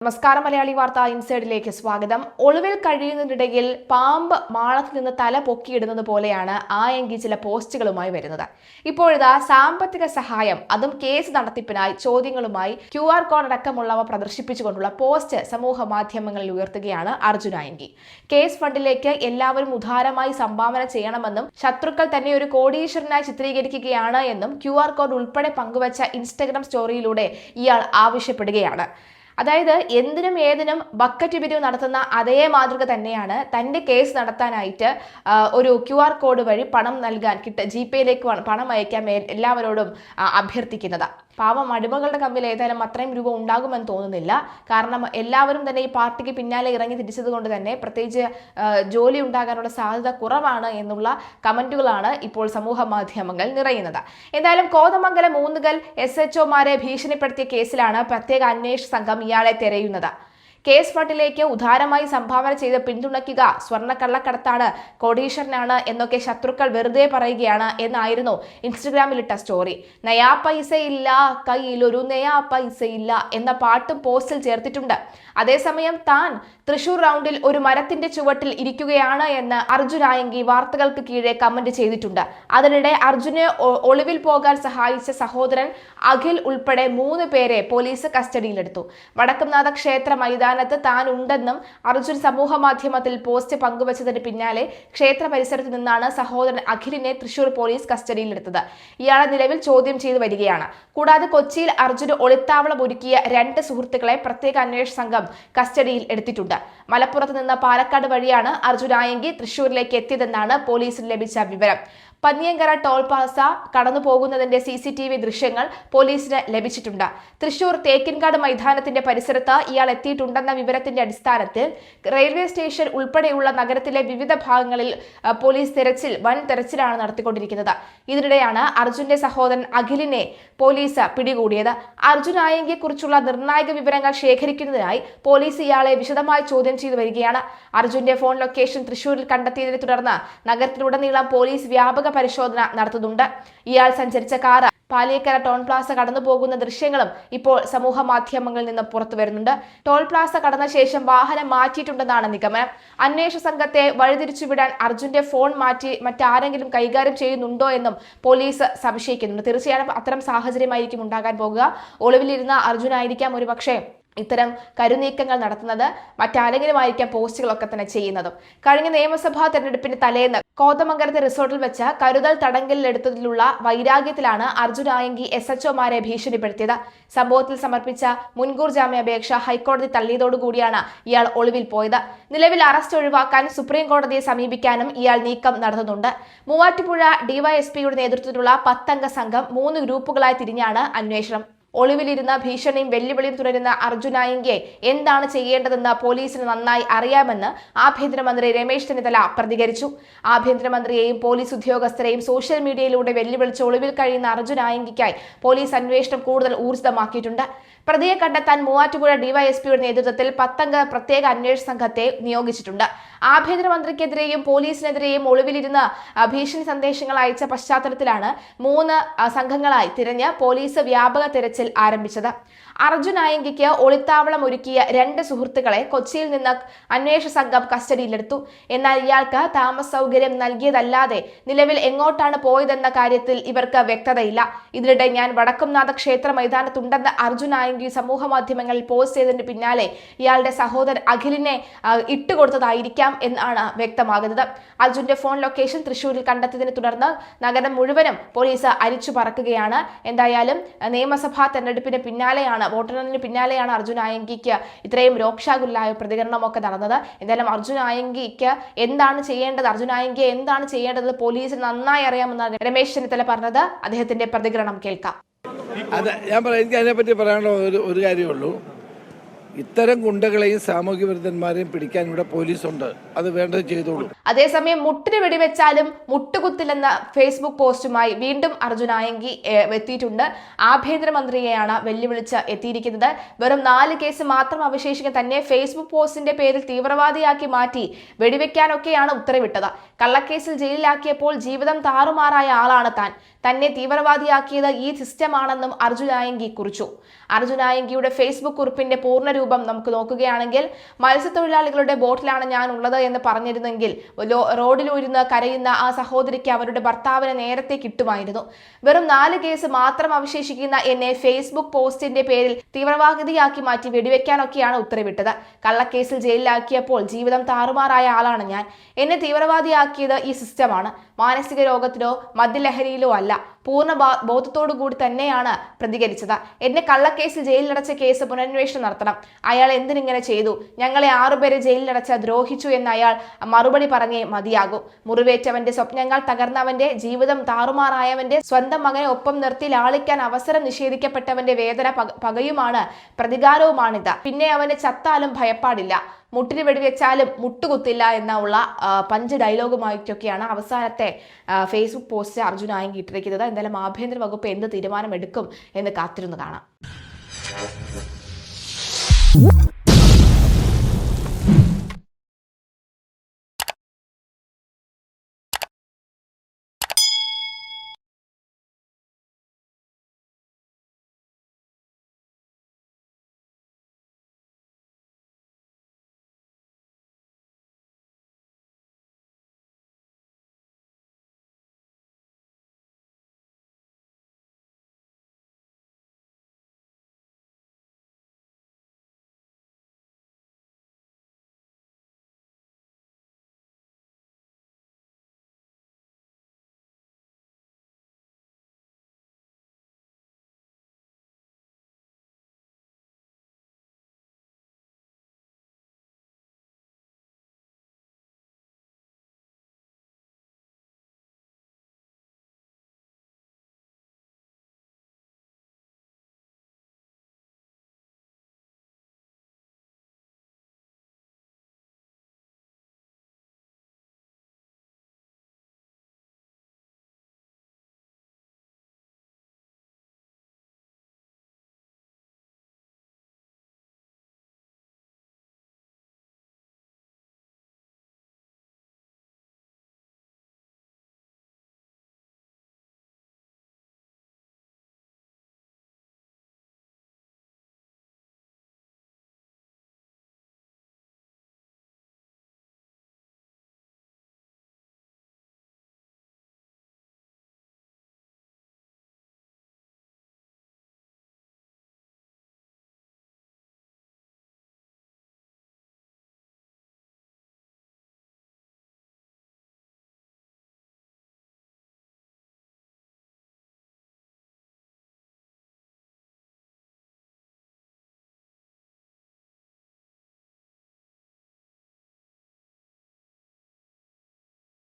നമസ്കാരം മലയാളി വാർത്ത ഇൻസൈഡിലേക്ക് സ്വാഗതം. ഒളിവിൽ കഴിയുന്നതിനിടയിൽ പാമ്പ് മാളത്തിൽ നിന്ന് തല പൊക്കിയിടുന്നത് പോലെയാണ് ആയെങ്കിൽ ചില പോസ്റ്റുകളുമായി വരുന്നത്. ഇപ്പോഴിതാ സാമ്പത്തിക സഹായം, അതും കേസ് നടത്തിപ്പിനായി ചോദ്യങ്ങളുമായി QR കോഡ് അടക്കമുള്ളവ പ്രദർശിപ്പിച്ചുകൊണ്ടുള്ള പോസ്റ്റ് സമൂഹ മാധ്യമങ്ങളിൽ ഉയർത്തുകയാണ് അർജുൻ ആയങ്കി. കേസ് ഫണ്ടിലേക്ക് എല്ലാവരും ഉദാരമായി സംഭാവന ചെയ്യണമെന്നും ശത്രുക്കൾ തന്നെ ഒരു കോടീശ്വരനായി ചിത്രീകരിക്കുകയാണ് എന്നും QR കോഡ് ഉൾപ്പെടെ പങ്കുവച്ച ഇൻസ്റ്റഗ്രാം സ്റ്റോറിയിലൂടെ ഇയാൾ ആവശ്യപ്പെടുകയാണ്. അതായത് എന്തിനും ഏതിനും ബക്കറ്റ് പിരിവ് നടത്തുന്ന അതേ മാതൃക തന്നെയാണ് തന്റെ കേസ് നടത്താനായിട്ട് ഒരു QR കോഡ് വഴി പണം നൽകാൻ GPayയിലേക്ക് പണം അയക്കാൻ എല്ലാവരോടും അഭ്യർത്ഥിക്കുന്നത്. പാവം അടിമകളുടെ കമ്പിൽ ഏതായാലും അത്രയും രൂപ ഉണ്ടാകുമെന്ന് തോന്നുന്നില്ല. കാരണം എല്ലാവരും തന്നെ ഈ പാർട്ടിക്ക് പിന്നാലെ ഇറങ്ങി തിരിച്ചത് കൊണ്ട് തന്നെ പ്രത്യേകിച്ച് ജോലി ഉണ്ടാകാനുള്ള സാധ്യത കുറവാണ് എന്നുള്ള കമന്റുകളാണ് ഇപ്പോൾ സമൂഹ മാധ്യമങ്ങൾ നിറയുന്നത്. എന്തായാലും കോതമംഗലം മൂന്നുകൽ SHOമാരെ ഭീഷണിപ്പെടുത്തിയ കേസിലാണ് പ്രത്യേക അന്വേഷണ സംഘം ഇയാളെ തിരയുന്നത്. കേസ് ഫണ്ടിലേക്ക് ഉദാരമായി സംഭാവന ചെയ്ത് പിന്തുണയ്ക്കുക സ്വർണ്ണക്കള്ളക്കടത്താണ്, കോടീശ്വരനാണ് എന്നൊക്കെ ശത്രുക്കൾ വെറുതെ പറയുകയാണ് എന്നായിരുന്നു ഇൻസ്റ്റഗ്രാമിലിട്ട സ്റ്റോറി. നയാ പൈസ ഇല്ല, കയ്യിലൊരു നയാ പൈസ ഇല്ല എന്ന പാട്ടും പോസ്റ്റിൽ ചേർത്തിട്ടുണ്ട്. അതേസമയം താൻ തൃശൂർ റൗണ്ടിൽ ഒരു മരത്തിന്റെ ചുവട്ടിൽ ഇരിക്കുകയാണ് എന്ന് അർജുൻ ആയങ്കി വാർത്തകൾക്ക് കീഴെ കമന്റ് ചെയ്തിട്ടുണ്ട്. അതിനിടെ അർജുനെ ഒളിവിൽ പോകാൻ സഹായിച്ച സഹോദരൻ അഖിൽ ഉൾപ്പെടെ 3 പേരെ പോലീസ് കസ്റ്റഡിയിലെടുത്തു. വടക്കുംനാഥ ക്ഷേത്ര മൈതാനത്ത് താൻ ഉണ്ടെന്നും അർജുൻ സമൂഹ മാധ്യമത്തിൽ പോസ്റ്റ് പങ്കുവച്ചതിന് പിന്നാലെ ക്ഷേത്ര പരിസരത്ത് നിന്നാണ് സഹോദരൻ അഖിലിനെ തൃശൂർ പോലീസ് കസ്റ്റഡിയിലെടുത്തത്. ഇയാളെ നിലവിൽ ചോദ്യം ചെയ്തു വരികയാണ്. കൂടാതെ കൊച്ചിയിൽ അർജുന് ഒളിത്താവളം ഒരുക്കിയ 2 സുഹൃത്തുക്കളെ പ്രത്യേക അന്വേഷണ സംഘം കസ്റ്റഡിയിൽ എടുത്തിട്ടുണ്ട്. മലപ്പുറത്ത് നിന്ന് പാലക്കാട് വഴിയാണ് അർജുൻ ആയങ്കി തൃശൂരിലേക്ക് എത്തിയതെന്നാണ് പോലീസിന് ലഭിച്ച വിവരം. പന്നിയങ്കര ടോൾ പ്ലാസ കടന്നു പോകുന്നതിന്റെ CCTV ദൃശ്യങ്ങൾ പോലീസിന് ലഭിച്ചിട്ടുണ്ട്. തൃശൂർ തേക്കിൻകാട് മൈതാനത്തിന്റെ പരിസരത്ത് ഇയാൾ എത്തിയിട്ടുണ്ടെന്ന വിവരത്തിന്റെ അടിസ്ഥാനത്തിൽ റെയിൽവേ സ്റ്റേഷൻ ഉൾപ്പെടെയുള്ള നഗരത്തിലെ വിവിധ ഭാഗങ്ങളിൽ പോലീസ് വൻ തെരച്ചിലാണ് നടത്തിക്കൊണ്ടിരിക്കുന്നത്. ഇതിനിടെയാണ് അർജുന്റെ സഹോദരൻ അഖിലിനെ പോലീസ് പിടികൂടിയത്. അർജുൻ ആയങ്കിയെ കുറിച്ചുള്ള നിർണായക വിവരങ്ങൾ ശേഖരിക്കുന്നതിനായി പോലീസ് ഇയാളെ വിശദമായി ചോദ്യം ചെയ്തു വരികയാണ്. അർജുന്റെ ഫോൺ ലൊക്കേഷൻ തൃശൂരിൽ കണ്ടെത്തിയതിനെ തുടർന്ന് നഗരത്തിലുടനീളം പോലീസ് വ്യാപക പരിശോധന നടത്തുന്നുണ്ട്. ഇയാൾ സഞ്ചരിച്ച കാർ പാലിയേക്കര ടോൾ പ്ലാസ കടന്നു പോകുന്ന ദൃശ്യങ്ങളും ഇപ്പോൾ സമൂഹ മാധ്യമങ്ങളിൽ നിന്ന് പുറത്തു വരുന്നുണ്ട്. ടോൾ പ്ലാസ കടന്ന ശേഷം വാഹനം മാറ്റിയിട്ടുണ്ടെന്നാണ് നിഗമനം. അന്വേഷണ സംഘത്തെ വഴിതിരിച്ചുവിടാൻ അർജുന്റെ ഫോൺ മാറ്റി മറ്റാരെങ്കിലും കൈകാര്യം ചെയ്യുന്നുണ്ടോ എന്നും പോലീസ് സംശയിക്കുന്നുണ്ട്. തീർച്ചയായും അത്തരം സാഹചര്യമായിരിക്കും ഉണ്ടാകാൻ പോകുക. ഒളിവിലിരുന്ന അർജുനായിരിക്കാം ഒരുപക്ഷെ ഇത്തരം കരുനീക്കങ്ങൾ നടത്തുന്നത്, മറ്റാരെങ്കിലും ആയിരിക്കാം പോസ്റ്റുകളൊക്കെ തന്നെ ചെയ്യുന്നതും. കഴിഞ്ഞ നിയമസഭാ തെരഞ്ഞെടുപ്പിന് തലേന്ന് കോതമംഗലത്തെ റിസോർട്ടിൽ വെച്ച് കരുതൽ തടങ്കലിലെടുത്തതിലുള്ള വൈരാഗ്യത്തിലാണ് അർജുൻ ആയങ്കി SHOമാരെ ഭീഷണിപ്പെടുത്തിയത്. സംഭവത്തിൽ സമർപ്പിച്ച മുൻകൂർ ജാമ്യാപേക്ഷ ഹൈക്കോടതി തള്ളിയതോടുകൂടിയാണ് ഇയാൾ ഒളിവിൽ പോയത്. നിലവിൽ അറസ്റ്റ് ഒഴിവാക്കാൻ സുപ്രീം കോടതിയെ സമീപിക്കാനും ഇയാൾ നീക്കം നടത്തുന്നുണ്ട്. മൂവാറ്റുപുഴ DYSPയുടെ നേതൃത്വത്തിലുള്ള 10 അംഗ സംഘം 3 ഗ്രൂപ്പുകളായി തിരിഞ്ഞാണ് അന്വേഷണം. ഒളിവിലിരുന്ന ഭീഷണിയും വെല്ലുവിളിയും തുടരുന്ന അർജുൻ ആയങ്കിയെ എന്താണ് ചെയ്യേണ്ടതെന്ന് പോലീസിന് നന്നായി അറിയാമെന്ന് ആഭ്യന്തരമന്ത്രി രമേശ് ചെന്നിത്തല പ്രതികരിച്ചു. ആഭ്യന്തരമന്ത്രിയെയും പോലീസ് ഉദ്യോഗസ്ഥരെയും സോഷ്യൽ മീഡിയയിലൂടെ വെല്ലുവിളിച്ച് ഒളിവിൽ കഴിയുന്ന അർജുൻ ആയങ്കിക്കായി പോലീസ് അന്വേഷണം കൂടുതൽ ഊർജിതമാക്കിയിട്ടുണ്ട്. പ്രതിയെ കണ്ടെത്താൻ മൂവാറ്റുപുഴ DYSPയുടെ നേതൃത്വത്തിൽ 10 അംഗ പ്രത്യേക അന്വേഷണ സംഘത്തെ നിയോഗിച്ചിട്ടുണ്ട്. ആഭ്യന്തരമന്ത്രിക്കെതിരെയും പോലീസിനെതിരെയും ഒളിവിലിരുന്ന് ഭീഷണി സന്ദേശങ്ങൾ അയച്ച പശ്ചാത്തലത്തിലാണ് 3 സംഘങ്ങളായി തിരഞ്ഞ് പോലീസ് വ്യാപക തെരച്ചിൽ ആരംഭിച്ചത്. അർജുൻ ആയങ്കിക്ക് ഒളിത്താവളം ഒരുക്കിയ 2 സുഹൃത്തുക്കളെ കൊച്ചിയിൽ നിന്ന് അന്വേഷണ സംഘം കസ്റ്റഡിയിലെടുത്തു. എന്നാൽ ഇയാൾക്ക് താമസ സൗകര്യം നൽകിയതല്ലാതെ നിലവിൽ എങ്ങോട്ടാണ് പോയതെന്ന കാര്യത്തിൽ ഇവർക്ക് വ്യക്തതയില്ല. ഇതിനിടെ ഞാൻ വടക്കുംനാഥ ക്ഷേത്ര മൈതാനത്തുണ്ടെന്ന് അർജുൻ ആയങ്കി സമൂഹ മാധ്യമങ്ങളിൽ പോസ്റ്റ് ചെയ്തതിന് പിന്നാലെ ഇയാളുടെ സഹോദരൻ അഖിലിനെ ഇട്ടുകൊടുത്തതായിരിക്കാം എന്നാണ് വ്യക്തമാകുന്നത്. അർജുന്റെ ഫോൺ ലൊക്കേഷൻ തൃശൂരിൽ കണ്ടെത്തിയതിനെ തുടർന്ന് നഗരം മുഴുവനും പോലീസ് അരിച്ചു പറക്കുകയാണ്. എന്തായാലും നിയമസഭാ തെരഞ്ഞെടുപ്പിന് പിന്നാലെയാണ്, വോട്ടെണ്ണലിന് പിന്നാലെയാണ് അർജുൻ ആയങ്കിക്ക് ഇത്രയും രോക്ഷാകുലായ പ്രതികരണമൊക്കെ നടന്നത്. എന്തായാലും അർജുൻ ആയങ്കിക്ക് എന്താണ് ചെയ്യേണ്ടത്, അർജുൻ ആയങ്കിയെ എന്താണ് ചെയ്യേണ്ടത് പോലീസിന് നന്നായി അറിയാമെന്നാണ് രമേശ് ചെന്നിത്തല പറഞ്ഞത്. അദ്ദേഹത്തിന്റെ പ്രതികരണം കേൾക്കാം. അതെ, ഞാൻ പറയാം. എനിക്ക് അതിനെപ്പറ്റി പറയാനുള്ള ഒരു കാര്യമുള്ളൂ. ഇത്തരം ഗുണ്ടകളെയും സാമൂഹ്യ വിരുദ്ധന്മാരെയും പിടിക്കാൻ ഇവിടെ പോലീസുണ്ട്. അത് വേണ്ടത് ചെയ്തോളൂ. അതേസമയം മുട്ടിന് വെടിവെച്ചാലും മുട്ടുകുത്തില്ലെന്ന ഫേസ്ബുക്ക് പോസ്റ്റുമായി വീണ്ടും അർജുൻ ആയങ്കി എത്തിയിട്ടുണ്ട്. ആഭ്യന്തരമന്ത്രിയെയാണ് വെല്ലുവിളിച്ച് എത്തിയിരിക്കുന്നത്. വെറും 4 കേസ് മാത്രം അവശേഷിക്കുന്ന തന്നെ ഫേസ്ബുക്ക് പോസ്റ്റിന്റെ പേരിൽ തീവ്രവാദിയാക്കി മാറ്റി വെടിവെക്കാനൊക്കെയാണ് ഉത്തരവിട്ടത്. കള്ളക്കേസിൽ ജയിലിലാക്കിയപ്പോൾ ജീവിതം താറുമാറായ ആളാണ് താൻ. തന്നെ തീവ്രവാദിയാക്കിയത് ഈ സിസ്റ്റമാണെന്നും അർജുൻ ആയങ്കി കുറിച്ചു. അർജുൻ ആയങ്കിയുടെ ഫേസ്ബുക്ക് കുറിപ്പിന്റെ പൂർണ്ണ രൂപം നമുക്ക് നോക്കുകയാണെങ്കിൽ, മത്സ്യത്തൊഴിലാളികളുടെ ബോട്ടിലാണ് ഞാൻ ഉള്ളത് എന്ന് പറഞ്ഞിരുന്നെങ്കിൽ റോഡിലൂരുന്ന് കരയുന്ന ആ സഹോദരിക്ക് അവരുടെ ഭർത്താവിനെ നേരത്തെ കിട്ടുമായിരുന്നു. വെറും 4 കേസ് മാത്രം അവശേഷിക്കുന്ന എന്നെ ഫേസ്ബുക്ക് പോസ്റ്റിന്റെ പേരിൽ തീവ്രവാദിയാക്കി മാറ്റി വെടിവെക്കാനൊക്കെയാണ് ഉത്തരവിട്ടത്. കള്ളക്കേസിൽ ജയിലിലാക്കിയപ്പോൾ ജീവിതം താറുമാറായ ആളാണ് ഞാൻ. എന്നെ തീവ്രവാദിയാക്കിയത് ഈ സിസ്റ്റമാണ്. മാനസിക രോഗത്തിലോ മദ്യലഹരിയിലോ അല്ല, പൂർണ്ണ ബോധത്തോടു കൂടി തന്നെയാണ് പ്രതികരിച്ചത്. എന്നെ കള്ളക്കേസിൽ ജയിലിലടച്ച കേസ് പുനരന്വേഷണം നടത്തണം. അയാൾ എന്തിനിങ്ങനെ ചെയ്തു? ഞങ്ങളെ 6 പേരെ ജയിലിലടച്ച ദ്രോഹിച്ചു എന്ന് അയാൾ മറുപടി പറഞ്ഞേ മതിയാകും. മുറിവേറ്റവന്റെ സ്വപ്നങ്ങൾ തകർന്നവന്റെ ജീവിതം താറുമാറായവന്റെ സ്വന്തം മകനെ ഒപ്പം നിർത്തി ലാളിക്കാൻ അവസരം നിഷേധിക്കപ്പെട്ടവന്റെ വേദന പകയുമാണ്, പ്രതികാരവുമാണിത്. പിന്നെ അവന് ചത്താലും ഭയപ്പാടില്ല, മുട്ടിന് വെടിവെച്ചാലും മുട്ടുകുത്തില്ല എന്നുള്ള പഞ്ച് ഡയലോഗുമായിട്ടൊക്കെയാണ് അവസാനത്തെ ഫേസ്ബുക്ക് പോസ്റ്റ് അർജുൻ ആയങ്കി ഇട്ടിരിക്കുന്നത്. എന്തായാലും ആഭ്യന്തര വകുപ്പ് എന്ത് തീരുമാനമെടുക്കും എന്ന് കാത്തിരുന്ന് കാണാം.